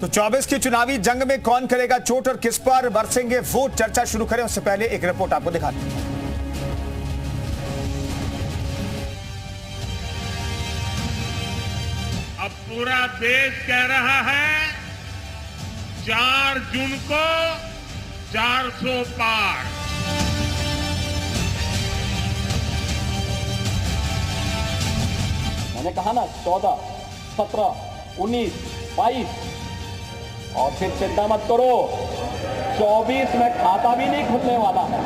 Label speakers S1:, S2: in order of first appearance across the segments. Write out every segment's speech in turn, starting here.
S1: तो 24 की चुनावी जंग में कौन करेगा चोट और किस पर बरसेंगे वोट, चर्चा शुरू करें उससे पहले एक रिपोर्ट आपको दिखाते हैं।
S2: अब पूरा देश कह रहा है 4 जून को 400 पार।
S3: मैंने कहा ना 14, 17, 19, 22 और फिर चिंता मत करो 24 में खाता भी नहीं खुलने वाला है।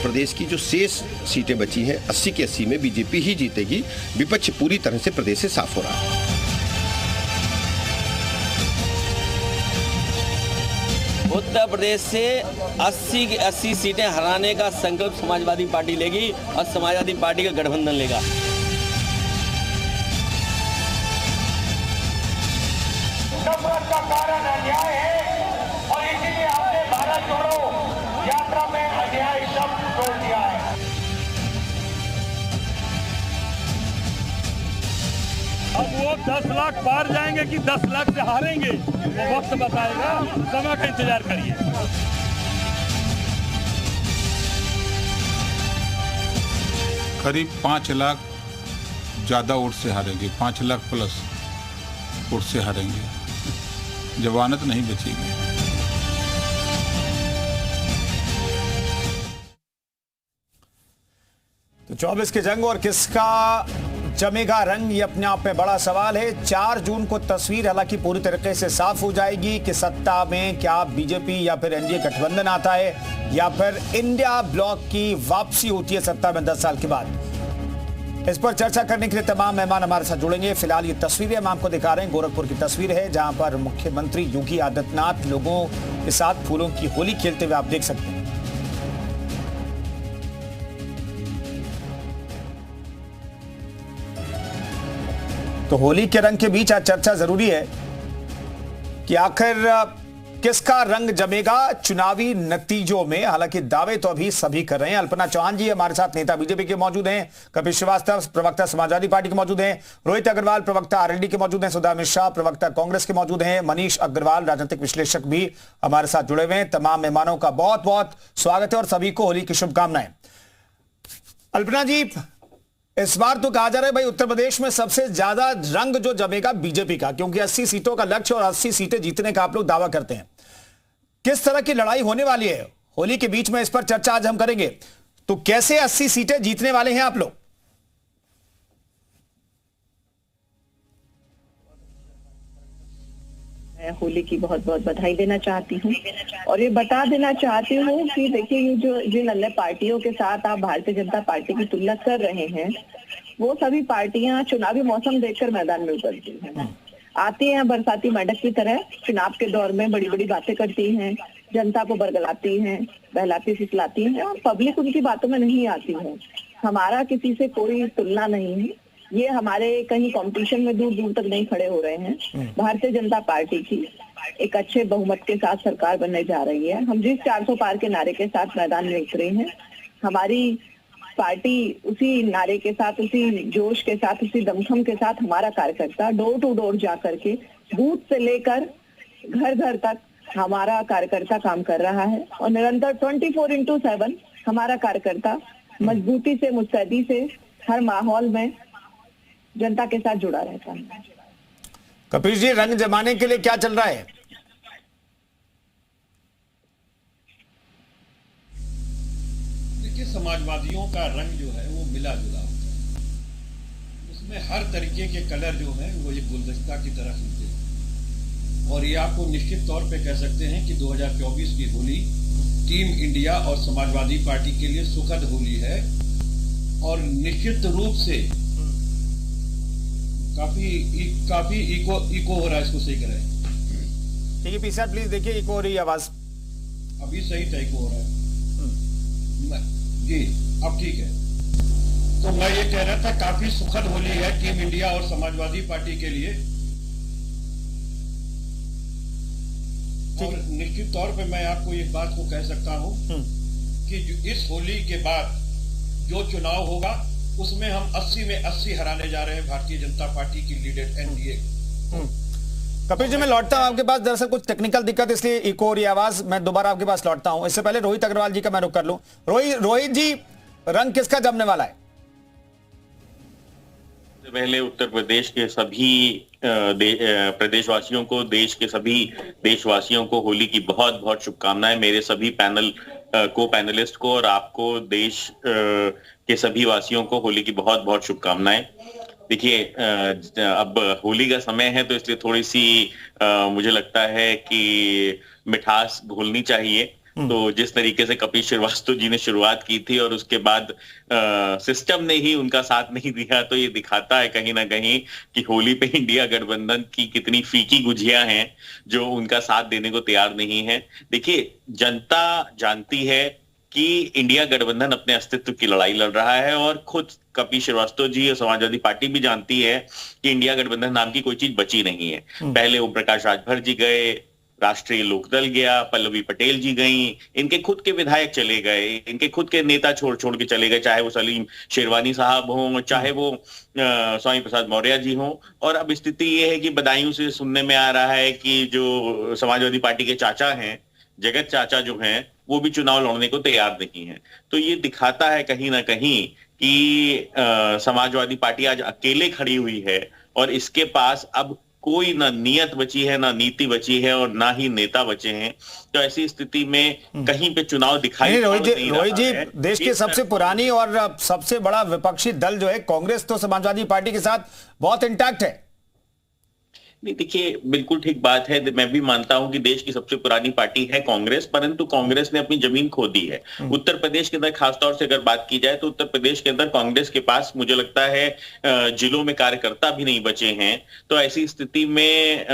S4: प्रदेश की जो शेष सीटें बची हैं 80 की 80 में बीजेपी ही जीतेगी। विपक्ष पूरी तरह से प्रदेश से साफ हो रहा है।
S5: उत्तर प्रदेश से 80 की 80 सीटें हराने का संकल्प समाजवादी पार्टी लेगी और समाजवादी पार्टी का गठबंधन लेगा।
S2: नफरत का कारण अन्याय है और इसीलिए हमने भारत जोड़ो यात्रा में अन्याय शब्द जोड़ दिया है। अब वो 10 लाख पार जाएंगे कि 10 लाख से हारेंगे, वो वक्त बताएगा। समय का इंतजार करिए।
S6: करीब 5 लाख ज्यादा वोट से हारेंगे, 5 लाख प्लस वोट से हारेंगे। जवानत नहीं बचेगी।
S1: तो 24 की जंग और किसका जमेगा रंग, ये अपने आप में बड़ा सवाल है। 4 जून को तस्वीर हालांकि पूरी तरीके से साफ हो जाएगी कि सत्ता में क्या बीजेपी या फिर एनडीए गठबंधन आता है या फिर इंडिया ब्लॉक की वापसी होती है सत्ता में 10 साल के बाद। इस पर चर्चा करने के लिए तमाम मेहमान हमारे साथ जुड़ेंगे। फिलहाल ये तस्वीरें हम आपको दिखा रहे हैं, गोरखपुर की तस्वीर है जहां पर मुख्यमंत्री योगी आदित्यनाथ लोगों के साथ फूलों की होली खेलते हुए आप देख सकते हैं। तो होली के रंग के बीच आज चर्चा जरूरी है कि आखिर किसका रंग जमेगा चुनावी नतीजों में। हालांकि दावे तो अभी सभी कर रहे हैं। अल्पना चौहान जी हमारे साथ, नेता बीजेपी के मौजूद हैं, कपिल श्रीवास्तव प्रवक्ता समाजवादी पार्टी के मौजूद हैं, रोहित अग्रवाल प्रवक्ता आरएलडी के मौजूद हैं, सुधा मिश्रा प्रवक्ता कांग्रेस के मौजूद हैं, मनीष अग्रवाल राजनीतिक विश्लेषक भी हमारे साथ जुड़े हुए हैं। तमाम मेहमानों का बहुत बहुत स्वागत है और सभी को होली की शुभकामनाएं। अल्पना जी, इस बार तो कहा जा रहा है भाई उत्तर प्रदेश में सबसे ज्यादा रंग जो जमेगा बीजेपी का, क्योंकि 80 सीटों का लक्ष्य और 80 सीटें जीतने का आप लोग दावा करते हैं। किस तरह की लड़ाई होने वाली है होली के बीच में, इस पर चर्चा आज हम करेंगे। तो कैसे 80 सीटें जीतने वाले हैं आप लोग?
S7: मैं होली की बहुत बहुत बधाई देना चाहती हूँ और ये बता देना चाहती हूँ कि देखिए ये जो जिन अन्य पार्टियों के साथ आप भारतीय जनता पार्टी की तुलना कर रहे हैं वो सभी पार्टियां चुनावी मौसम देखकर मैदान में उतरती हैं, आती हैं बरसाती मेंढक की तरह, चुनाव के दौर में बड़ी बड़ी बातें करती हैं, जनता को बरगलाती हैं, बहलाती फुसलाती हैं और पब्लिक उनकी बातों में नहीं आती है। हमारा किसी से कोई तुलना नहीं है, ये हमारे कहीं कंपटीशन में दूर दूर तक नहीं खड़े हो रहे हैं। भारतीय जनता पार्टी की एक अच्छे बहुमत के साथ सरकार बनने जा रही है। हम जिस 400 पार के नारे के साथ मैदान में उतरे हैं, हमारी पार्टी उसी नारे के साथ, उसी जोश के साथ, उसी दमखम के साथ हमारा कार्यकर्ता डोर टू डोर जा करके बूथ से लेकर घर घर तक हमारा कार्यकर्ता काम कर रहा है और निरंतर 24/7 हमारा कार्यकर्ता मजबूती से, मुस्तैदी से हर माहौल में जनता के साथ जुड़ा रहता है।
S1: कपिल जी, रंग जमाने के लिए क्या चल रहा है?
S8: देखिए, समाजवादियों का रंग जो है वो मिला जुला होता है। उसमें हर तरीके के कलर जो है वो एक गुलदस्ता की तरह खिलते हैं और ये आपको निश्चित तौर पे कह सकते हैं कि 2024 की होली टीम इंडिया और समाजवादी पार्टी के लिए सुखद होली है और निश्चित रूप से काफी इको हो रहा है। इसको सही करें।
S1: ठीक है पीसीआर प्लीज देखिए, इको हो रही है आवाज।
S8: अभी सही था, इको हो रहा है जी, अब ठीक है। तो मैं ये कह रहा था काफी सुखद होली है टीम इंडिया और समाजवादी पार्टी के लिए और निश्चित तौर पे मैं आपको एक बात को कह सकता हूं कि इस होली के बाद जो चुनाव होगा उसमें हम 80 में 80 हराने जा रहे हैं भारतीय जनता पार्टी की लीडेड एनडीए।
S1: कपिल जी, मैं लौटता हूं आपके पास, दरअसल कुछ टेक्निकल दिक्कत इसलिए इको हो रही है आवाज, मैं दोबारा आपके पास लौटता हूं। इससे पहले रोहित अग्रवाल जी का मैं रुख कर लूं। रोहित जी, रंग किसका जमने वाला है?
S9: पहले उत्तर प्रदेश के सभी प्रदेशवासियों को, देश के सभी देशवासियों को होली की बहुत बहुत शुभकामनाएं। मेरे सभी को पैनलिस्ट को और आपको, देश के सभी वासियों को होली की बहुत बहुत शुभकामनाएं। देखिए, अब होली का समय है तो इसलिए थोड़ी सी मुझे लगता है कि मिठास घुलनी चाहिए। तो जिस तरीके से कपिल श्रीवास्तव जी ने शुरुआत की थी और उसके बाद सिस्टम ने ही उनका साथ नहीं दिया, तो ये दिखाता है कहीं ना कहीं कि होली पे इंडिया गठबंधन की कितनी फीकी गुझिया हैं जो उनका साथ देने को तैयार नहीं है। देखिए, जनता जानती है कि इंडिया गठबंधन अपने अस्तित्व की लड़ाई लड़ रहा है और खुद कपिल श्रीवास्तव जी और समाजवादी पार्टी भी जानती है कि इंडिया गठबंधन नाम की कोई चीज बची नहीं है। पहले ओम प्रकाश राजभर जी गए, राष्ट्रीय लोकदल गया, पल्लवी पटेल जी गई, इनके खुद के विधायक चले गए, इनके खुद के नेता छोड़ के चले गए, चाहे वो सलीम शेरवानी साहब हों, चाहे वो स्वामी प्रसाद मौर्य जी हों। और अब स्थिति ये है कि बदायूं से सुनने में आ रहा है कि जो समाजवादी पार्टी के चाचा हैं, जगत चाचा जो हैं, वो भी चुनाव लड़ने को तैयार नहीं है। तो ये दिखाता है कहीं ना कहीं कि समाजवादी पार्टी आज अकेले खड़ी हुई है और इसके पास अब कोई ना नियत बची है, ना नीति बची है और ना ही नेता बचे हैं। तो ऐसी स्थिति में कहीं पे चुनाव दिखाई नहीं।
S1: रोहित जी, देश की सबसे पुरानी और सबसे बड़ा विपक्षी दल जो है कांग्रेस, तो समाजवादी पार्टी के साथ बहुत इंटैक्ट है।
S9: नहीं, देखिए, बिल्कुल ठीक बात है। मैं भी मानता हूं कि देश की सबसे पुरानी पार्टी है कांग्रेस, परंतु कांग्रेस ने अपनी जमीन खो दी है। उत्तर प्रदेश के अंदर खासतौर से अगर बात की जाए तो उत्तर प्रदेश के अंदर कांग्रेस के पास मुझे लगता है जिलों में कार्यकर्ता भी नहीं बचे हैं। तो ऐसी स्थिति में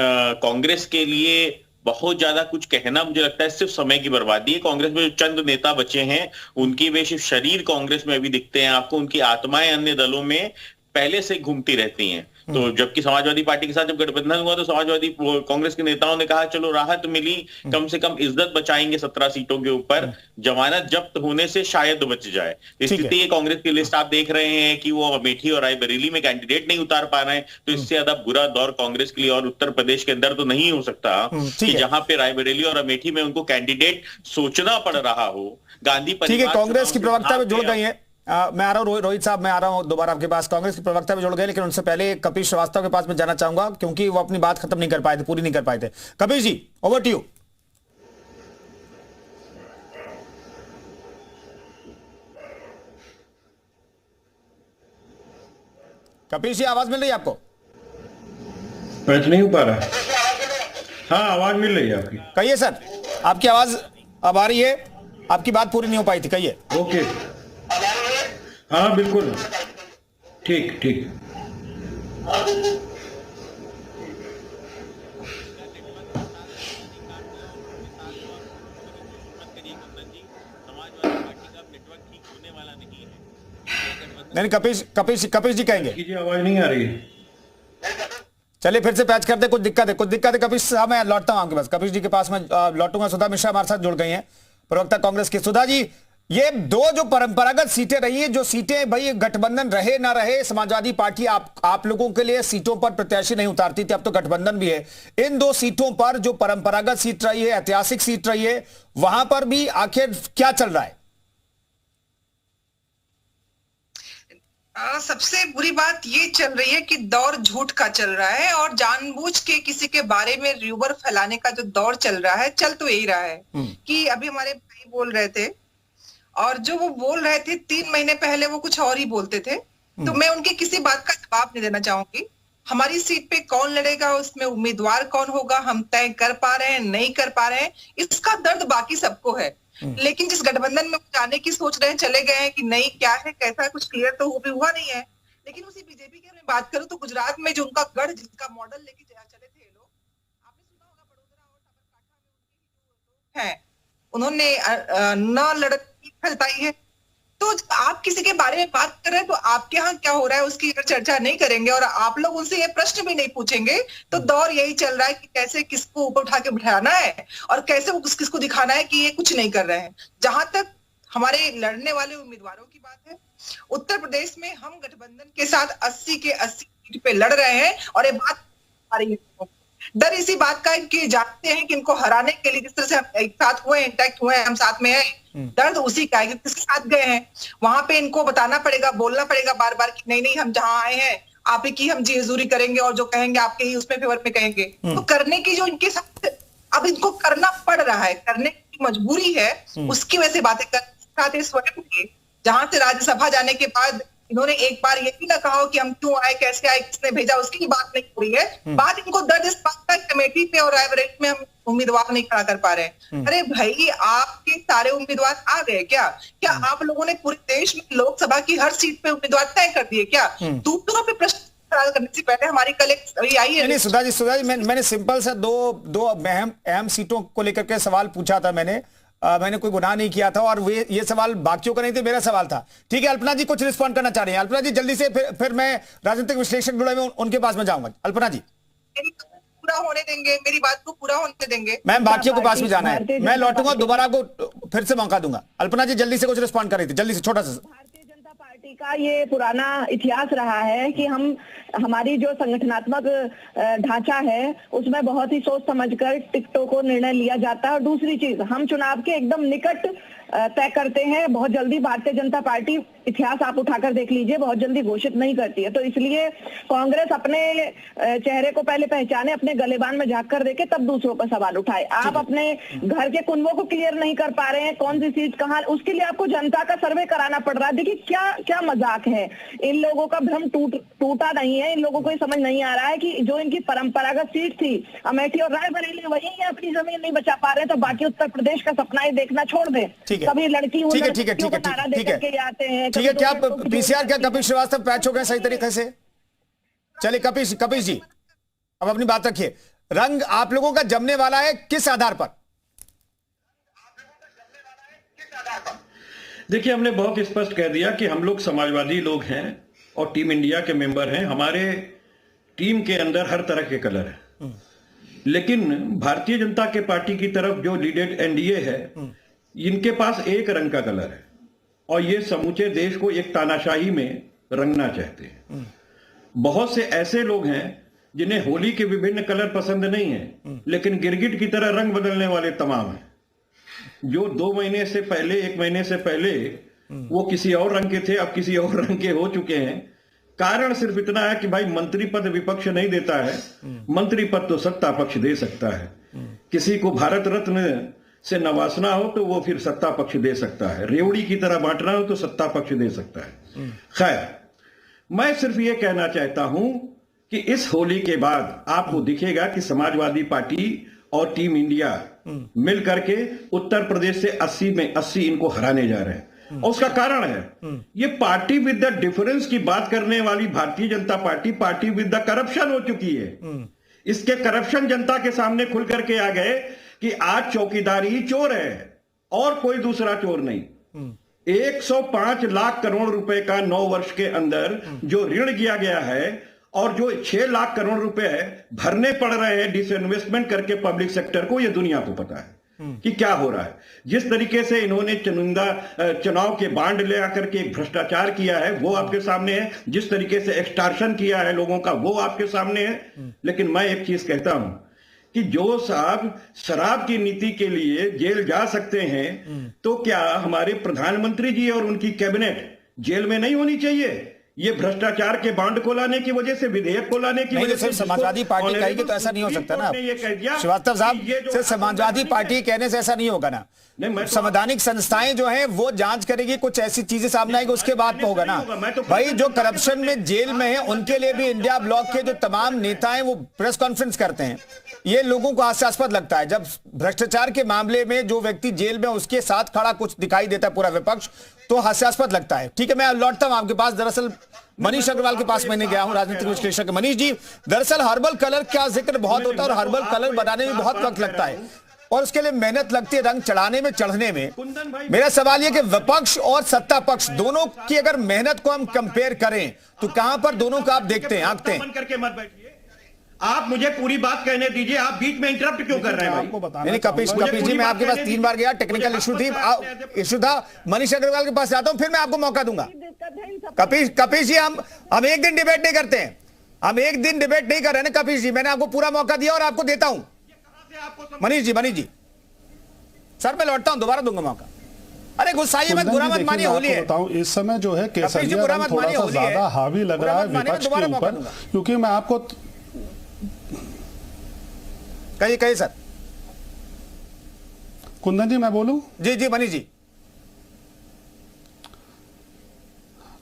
S9: कांग्रेस के लिए बहुत ज्यादा कुछ कहना मुझे लगता है सिर्फ समय की बर्बादी है। कांग्रेस में जो चंद नेता बचे हैं उनकी वे सिर्फ शरीर कांग्रेस में अभी दिखते हैं आपको, उनकी आत्माएं अन्य दलों में पहले से घूमती रहती हैं। तो जबकि समाजवादी पार्टी के साथ जब गठबंधन हुआ तो कांग्रेस के नेताओं ने कहा चलो राहत मिली, कम से कम इज्जत बचाएंगे 17 सीटों के ऊपर, जमानत जब्त होने से शायद बच जाए। स्थिति ये कांग्रेस की लिस्ट आप देख रहे हैं कि वो अमेठी और रायबरेली में कैंडिडेट नहीं उतार पा रहे हैं। तो इससे ज्यादा बुरा दौर कांग्रेस के लिए और उत्तर प्रदेश के अंदर तो नहीं हो सकता कि जहां पे रायबरेली और अमेठी में उनको कैंडिडेट सोचना पड़ रहा हो। गांधी
S1: परिवार कांग्रेस की प्रवक्ता में जुड़ गई है। मैं आ रहा हूं रोहित साहब, मैं आ रहा हूं दोबारा आपके पास। कांग्रेस के प्रवक्ता भी जुड़ गए, लेकिन उनसे पहले कपिल श्रीवास्तव के पास मैं जाना चाहूंगा क्योंकि वो अपनी बात खत्म नहीं कर पाए थे, पूरी नहीं कर पाए थे। Kapil ji, over to you. Kapil ji, आवाज मिल रही है आपको?
S8: मैच नहीं हो पा रहा। हाँ, आवाज मिल रही है आपकी।
S1: कहिए सर, आपकी आवाज अब आ रही है, आपकी बात पूरी नहीं हो पाई थी, कहिए।
S8: ओके, हाँ बिल्कुल, ठीक ठीक।
S1: नहीं, कपिल जी कहेंगे।
S8: आवाज नहीं आ रही है।
S1: चलिए फिर से पैच करते, कुछ दिक्कत है। कपिल साहब, मैं लौटता हूं आपके पास, कपिल जी के पास मैं लौटूंगा। सुधा मिश्रा हमारे साथ जुड़ गई हैं, प्रवक्ता कांग्रेस की। सुधा जी, ये दो जो परंपरागत सीटें रही है, जो सीटें भाई गठबंधन रहे ना रहे, समाजवादी पार्टी आप लोगों के लिए सीटों पर प्रत्याशी नहीं उतारती थी, अब तो गठबंधन भी है। इन दो सीटों पर जो परंपरागत सीट रही है, ऐतिहासिक सीट रही है, वहां पर भी आखिर क्या चल रहा है?
S10: सबसे बुरी बात ये चल रही है कि दौर झूठ का चल रहा है और जानबूझ के किसी के बारे में र्यूमर फैलाने का जो दौर चल रहा है, चल तो यही रहा है कि अभी हमारे भाई बोल रहे थे और जो वो बोल रहे थे 3 महीने पहले वो कुछ और ही बोलते थे। तो मैं उनकी किसी बात का जवाब नहीं देना चाहूंगी। हमारी सीट पे कौन लड़ेगा, उसमें उम्मीदवार कौन होगा, हम तय कर पा रहे हैं, नहीं कर पा रहे हैं, इसका दर्द बाकी सबको है। लेकिन जिस गठबंधन में जाने की सोच रहे हैं, चले गए हैं कि नहीं, क्या है कैसा, कुछ क्लियर तो हुआ नहीं है। लेकिन उसी बीजेपी की मैं बात करूं तो गुजरात में जो उनका गढ़, जिसका मॉडल लेके चले थे लोग, आपने सुना होगा बड़ोदरा और साबरकांठा में है, उन्होंने न लड़की फैलताई है। तो आप किसी के बारे में बात कर रहे हैं तो आपके यहाँ क्या हो रहा है उसकी अगर चर्चा नहीं करेंगे और आप लोग उनसे ये प्रश्न भी नहीं पूछेंगे तो दौर यही चल रहा है कि कैसे किसको ऊपर उठा के बिठाना है और कैसे वो किसको दिखाना है कि ये कुछ नहीं कर रहे हैं। जहां तक हमारे लड़ने वाले उम्मीदवारों की बात है। उत्तर प्रदेश में हम गठबंधन के साथ 80 के 80 सीट पे लड़ रहे हैं और ये बात आ रही है। डर इसी बात का है कि जानते हैं कि इनको हराने के लिए जिस तरह से हम एक साथ हुए, इंटैक्ट हुए, हम साथ में हैं, दर्द उसी का है कि किसके साथ गए हैं। वहां पे इनको बताना पड़ेगा, बोलना पड़ेगा बार बार कि नहीं नहीं हम जहां आए हैं आप ही की हम जी हजूरी करेंगे और जो कहेंगे आपके ही उसमें फेवर में कहेंगे। तो करने की जो इनके साथ अब इनको करना पड़ रहा है, करने की मजबूरी है, उसकी वजह से बातें कर स्वयं के। जहां से राज्यसभा जाने के बाद इन्होंने एक बार ये भी ना कहा कि हम क्यों आए, कैसे आए, किसने भेजा, उसकी ही बात नहीं हो रही है। बात इनको दर्द इस बात का कमेटी पे और रायबरेली में हम उम्मीदवार नहीं खड़ा कर पा रहे हैं। अरे भाई आपके सारे उम्मीदवार आ गए क्या? क्या आप लोगों ने पूरे देश में लोकसभा की हर सीट पे उम्मीदवार तय कर दिए क्या? दूसरों पे प्रश्न करने से पहले हमारी कल एक आई है।
S1: नहीं सुधा जी मैंने सिंपल सा दो अहम सीटों को लेकर के सवाल पूछा था मैंने कोई गुनाह नहीं किया था और ये सवाल बाकियों का नहीं थे, मेरा सवाल था। ठीक है, अल्पना जी कुछ रिस्पॉन्ड करना चाह रहे हैं। अल्पना जी जल्दी से, फिर मैं राजनीतिक विश्लेषक जुड़े हुए उनके पास में जाऊंगा। अल्पना जी
S10: पूरा होने देंगे, मेरी बात को पूरा होने देंगे।
S1: मैम बाकियों के पास में जाना है, मैं लौटूंगा, दोबारा आपको फिर से मौका दूंगा। अल्पना जी जल्दी से कुछ रिस्पॉन्ड कर रही थी, जल्दी से छोटा सा।
S7: पार्टी का ये पुराना इतिहास रहा है कि हमारी जो संगठनात्मक ढांचा है उसमें बहुत ही सोच समझकर टिकटों को निर्णय लिया जाता है। और दूसरी चीज, हम चुनाव के एकदम निकट तय करते हैं। बहुत जल्दी भारतीय जनता पार्टी, इतिहास आप उठाकर देख लीजिए, बहुत जल्दी घोषित नहीं करती है। तो इसलिए कांग्रेस अपने चेहरे को पहले पहचाने, अपने गलेबान में झांक कर देखे, तब दूसरों पर सवाल उठाए। आप अपने घर के कुनबों को क्लियर नहीं कर पा रहे हैं, कौन सी सीट कहाँ, उसके लिए आपको जनता का सर्वे कराना पड़ रहा है। देखिए क्या मजाक है, इन लोगों का भ्रम टूटा नहीं है। इन लोगों को समझ नहीं आ रहा है कि जो इनकी परंपरागत सीट थी अमेठी और रायबरेली, वही अपनी जमीन नहीं बचा पा रहे, तो बाकी उत्तर प्रदेश का सपना ही देखना छोड़ दे। कभी लड़की
S1: ठीक है,
S7: आते हैं।
S1: ठीक है, क्या पीसीआर, क्या कपिल श्रीवास्तव पैच हो गए सही तरीके से? चलिए कपिल जी अब अपनी बात रखिए। रंग आप लोगों का जमने वाला है किस आधार पर?
S8: देखिए, हमने बहुत स्पष्ट कह दिया कि हम लोग समाजवादी लोग हैं और टीम इंडिया के मेंबर हैं। हमारे टीम के अंदर हर तरह के कलर हैं, लेकिन भारतीय जनता के पार्टी की तरफ जो लीडेड एनडीए है, इनके पास एक रंग का कलर है और ये समूचे देश को एक तानाशाही में रंगना चाहते हैं। बहुत से ऐसे लोग हैं जिन्हें होली के विभिन्न कलर पसंद नहीं है, लेकिन गिरगिट की तरह रंग बदलने वाले तमाम हैं। जो 2 महीने से पहले, 1 महीने से पहले वो किसी और रंग के थे, अब किसी और रंग के हो चुके हैं। कारण सिर्फ इतना है कि भाई मंत्री पद विपक्ष नहीं देता है, मंत्री पद तो सत्ता पक्ष दे सकता है। किसी को भारत रत्न से नवाजना हो तो वो फिर सत्ता पक्ष दे सकता है, रेवड़ी की तरह बांटना हो तो सत्ता पक्ष दे सकता है। खैर, मैं सिर्फ ये कहना चाहता हूं कि इस होली के बाद आपको दिखेगा कि समाजवादी पार्टी और टीम इंडिया मिल करके उत्तर प्रदेश से 80 में 80 इनको हराने जा रहे हैं। और उसका कारण है ये पार्टी विद द डिफरेंस की बात करने वाली Bharatiya Janata party with the corruption हो चुकी है। इसके करप्शन जनता के सामने खुल करके आ गए कि आज चौकीदार ही चोर है और कोई दूसरा चोर नहीं। 105 लाख करोड़ रुपए का 9 वर्ष के अंदर जो ऋण किया गया है और जो 6 लाख करोड़ रुपए भरने पड़ रहे हैं डिसइन्वेस्टमेंट करके पब्लिक सेक्टर को, यह दुनिया को पता है कि क्या हो रहा है। जिस तरीके से इन्होंने चुनाव के बांड ले आकर के एक भ्रष्टाचार किया है वो आपके सामने है, जिस तरीके से एक्सटॉर्शन किया है लोगों का वो आपके सामने है। लेकिन मैं एक चीज कहता हूं कि जो साहब शराब की नीति के लिए जेल जा सकते हैं, तो क्या हमारे प्रधानमंत्री जी और उनकी कैबिनेट जेल में नहीं होनी चाहिए? ये भ्रष्टाचार के बांड को लाने की वजह से, विधेयक को लाने की वजह से
S1: समाजवादी पार्टी कहेगी तो ऐसा नहीं हो सकता ना श्रीवास्तव साहब। सिर्फ समाजवादी पार्टी कहने से ऐसा नहीं होगा ना। संवैधानिक संस्थाएं जो हैं वो जांच करेगी, कुछ ऐसी चीजें सामने आएगी, उसके बाद तो होगा ना भाई। जो करप्शन में जेल में है उनके लिए भी इंडिया ब्लॉक के जो तमाम नेता हैं वो प्रेस कॉन्फ्रेंस करते हैं। ये लोगों को हास्यास्पद लगता है जब भ्रष्टाचार के मामले में जो व्यक्ति जेल में उसके साथ खड़ा कुछ दिखाई देता है पूरा विपक्ष, तो हास्यास्पद लगता है। ठीक है, मैं लौटता हूं आपके पास। दरअसल मनीष अग्रवाल के पास मैंने गया हूं, राजनीतिक विश्लेषक। मनीष जी, दरअसल हर्बल कलर का जिक्र बहुत होता है और हर्बल कलर बनाने में बहुत वक्त लगता है और उसके लिए मेहनत लगती है, रंग चढ़ाने में, चढ़ने में। मेरा सवाल यह कि विपक्ष और सत्ता पक्ष दोनों की अगर मेहनत को हम कंपेयर करें तो कहां पर दोनों का आप देखते हैं, आंकते हैं?
S11: आप मुझे पूरी बात कहने दीजिए, आप बीच में इंटरप्ट क्यों कर रहे हैं?
S1: आपको बताना कपिश जी, मैं आपके पास 3 बार गया, टेक्निकल इशू था। मनीष अग्रवाल के पास जाता हूं, फिर मैं आपको मौका दूंगा। कपिश जी, हम एक दिन डिबेट नहीं करते हैं, हम एक दिन डिबेट नहीं कर रहे हैं कपिश जी। मैंने आपको पूरा मौका दिया और आपको देता हूं। मनीष जी सर, मैं लौटता हूं, दोबारा दूंगा मौका। अरे गुस्साइए मत, बुरा मत मानिए, होली है।
S12: बताऊं, इस समय जो है केसरिया रंग थोड़ा सा ज्यादा हावी लग रहा है विपक्ष के ऊपर, क्योंकि मैं आपको
S1: कहिए सर।
S12: कुंदन जी मैं बोलूं?
S1: जी मनीष जी।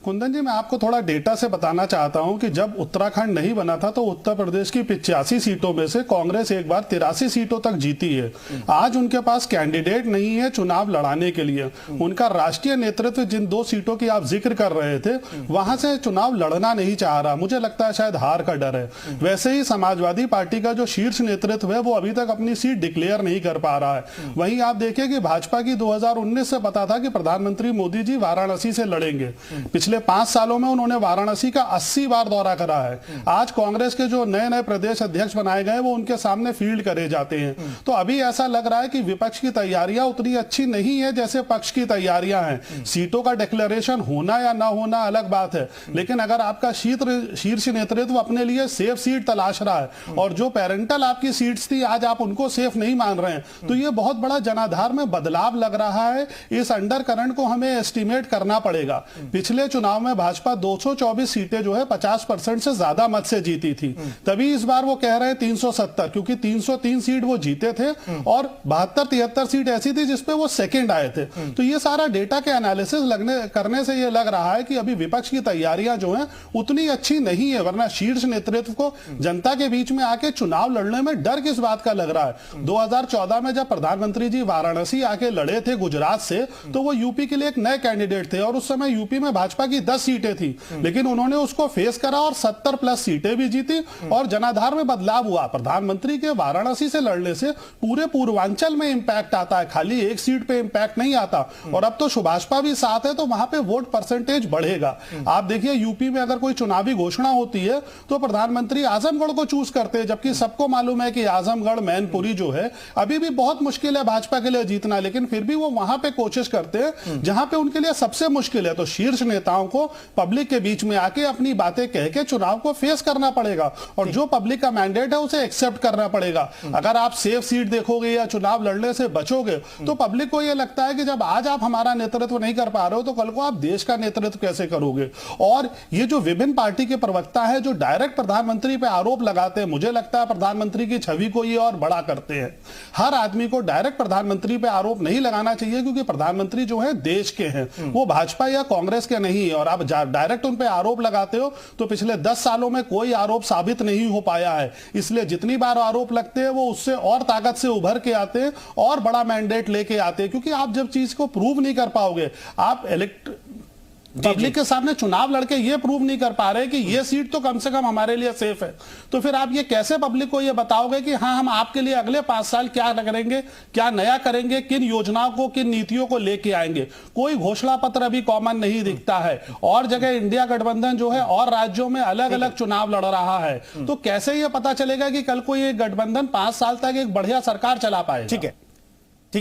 S12: कुंदन जी, मैं आपको थोड़ा डेटा से बताना चाहता हूं कि जब उत्तराखंड नहीं बना था तो उत्तर प्रदेश की 85 सीटों में से कांग्रेस एक बार 83 सीटों तक जीती है। आज उनके पास कैंडिडेट नहीं है चुनाव लड़ाने के लिए। उनका राष्ट्रीय नेतृत्व जिन 2 सीटों की आप जिक्र कर रहे थे, वहां से चुनाव लड़ना नहीं चाह रहा। मुझे लगता है शायद हार का डर है। वैसे ही समाजवादी पार्टी का जो शीर्ष नेतृत्व है वो अभी तक अपनी सीट डिक्लेयर नहीं कर पा रहा है। वहीं आप देखिए कि भाजपा की 2019 से पता था कि प्रधानमंत्री मोदी जी वाराणसी से लड़ेंगे। पिछले 5 सालों में उन्होंने वाराणसी का 80 बार दौरा करा है। आज कांग्रेस के जो नए प्रदेश अध्यक्ष बनाए गए वो उनके सामने फील्ड करे जाते हैं। तो अभी ऐसा लग रहा है कि विपक्ष की तैयारियां उतनी अच्छी नहीं है जैसे पक्ष की तैयारियां हैं। सीटों का डिक्लेरेशन होना या ना होना अलग बात है, लेकिन अगर आपका शीर्ष नेतृत्व अपने लिए सेफ सीट तलाश रहा है और जो पेरेंटल आपकी सीट्स थी आज आप उनको सेफ नहीं मान रहे हैं, तो ये बहुत बड़ा जनाधार में बदलाव लग रहा है। इस अंडर करंट को हमें एस्टिमेट करना पड़ेगा। पिछले चुनाव में भाजपा 224 सीटें जो है 50% से ज्यादा मत से जीती थी, तभी इस बार वो कह रहे हैं 370, क्योंकि 303 सीट वो जीते थे और 72-73 सीट ऐसी थी जिसपे वो सेकंड आए थे। तो ये सारा डेटा के एनालिसिस करने से ये लग रहा है कि अभी विपक्ष की तैयारियां जो हैं उतनी अच्छी नहीं है, वरना शीर्ष नेतृत्व को जनता के बीच में आके चुनाव लड़ने में डर किस बात का लग रहा है। 2014 में जब प्रधानमंत्री जी वाराणसी आके लड़े थे गुजरात से, तो वो यूपी के लिए एक नए कैंडिडेट थे और उस समय यूपी में भाजपा की 10 सीटें थी, लेकिन उन्होंने उसको फेस करा और 70+ सीटें भी जीती और जनाधार में बदलाव हुआ। प्रधानमंत्री के वाराणसी से लड़ने से पूरे पूर्वांचल में इंपैक्ट आता है, खाली एक सीट पे इंपैक्ट नहीं आता। और अब तो सुभाषपा भी साथ है तो वहां पे वोट परसेंटेज बढ़ेगा। आप देखिए यूपी में अगर कोई चुनावी घोषणा होती है तो प्रधानमंत्री आजमगढ़ को चूज करते हैं, जबकि सबको मालूम है कि आजमगढ़ मैनपुरी जो है अभी भी बहुत मुश्किल है भाजपा के लिए जीतना, लेकिन फिर भी वो वहां पे कोशिश करते हैं जहां पे उनके लिए सबसे मुश्किल है। तो शीर्ष नेताओं को पब्लिक के बीच में आके अपनी बातें कह के चुनाव को फेस करना पड़ेगा और जो पब्लिक का मैंडेट है उसे एक्सेप्ट करना पड़ेगा। अगर आप सेफ सीट देखोगे या चुनाव लड़ने से बचोगे तो पब्लिक को यह लगता है कि जब आज आप हमारा नेतृत्व नहीं कर पा रहे हो तो कल को आप देश का नेतृत्व कैसे करोगे। और ये जो विभिन्न पार्टी के प्रवक्ता है जो डायरेक्ट प्रधानमंत्री पे आरोप लगाते हैं, मुझे लगता है प्रधानमंत्री की छवि को ये और बड़ा करते हैं। हर आदमी को डायरेक्ट प्रधानमंत्री पे आरोप नहीं लगाना चाहिए, क्योंकि प्रधानमंत्री जो है देश के हैं, वो भाजपा या कांग्रेस के नहीं है। और आप डायरेक्ट उन पे आरोप लगाते हो तो पिछले 10 सालों में कोई आरोप साबित नहीं हो पाया है। इसलिए जितनी बार आरोप लगते हैं वो उससे और ताकत से उभर के आते हैं और बड़ा मैंडेट लेके आते हैं, क्योंकि आप जब चीज को प्रूव नहीं कर पाओगे, आप पब्लिक के सामने चुनाव लड़के ये प्रूव नहीं कर पा रहे कि ये सीट तो कम से कम हमारे लिए सेफ है, तो फिर आप ये कैसे पब्लिक को ये बताओगे कि हाँ हम आपके लिए अगले 5 साल क्या करेंगे, क्या नया करेंगे, किन योजनाओं को, किन नीतियों को लेके आएंगे। कोई घोषणा पत्र अभी कॉमन नहीं दिखता है और जगह इंडिया गठबंधन जो है और राज्यों में अलग अलग चुनाव लड़ रहा है, तो कैसे ये पता चलेगा कि कल को ये गठबंधन 5 साल तक एक बढ़िया सरकार चला पाएगा।
S1: ठीक है।